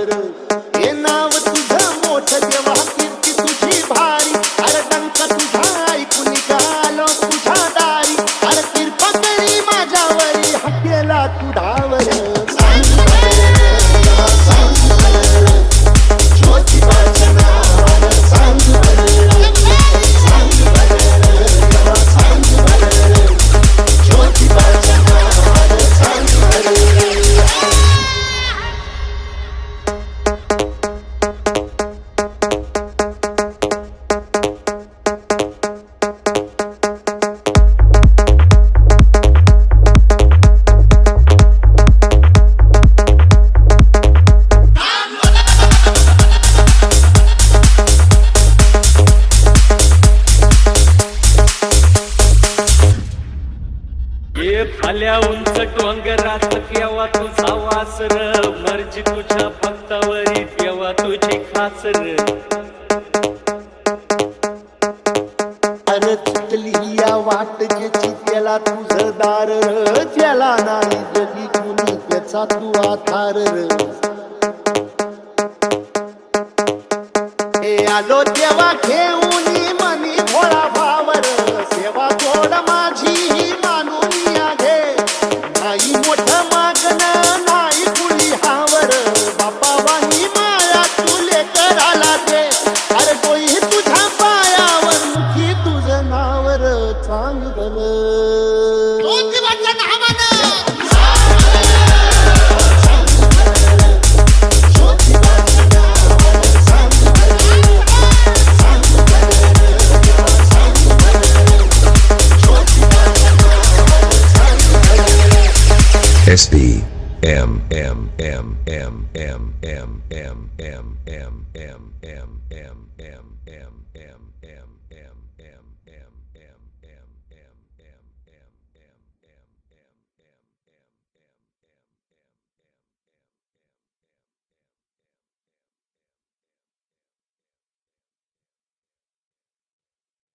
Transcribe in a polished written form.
र हे नाव तुझं मोठं जेव्हा कीर्ती तुझी भारी अरे डंका तुझा ऐकून निघालो तुझ्या दारी अरे कृपा करी माझ्यावरी हकेला तू धावर आल्या उंच डोंगरात तेव्हा तुझा वासर मर्जी तुझ्या भक्तावरी तेव्हा तुझी खासर अरे चुकली या वाट ज्याची त्याला तुझं दार र ज्याला नाही जगी कुणी त्याचा तू आधार र हे आलो तेव्हा घेऊन मनी भोळा भावर सेवा थोड माझी ही मानून या घे नाही मोठं मागणं नाही कुणी हावर बापा वाणी माया तुले कराला दे अरे तोही तुझ्या पायावर मुखी तुझं नावर चांगलं SB M M M M M M M M M M M M M M M M M M M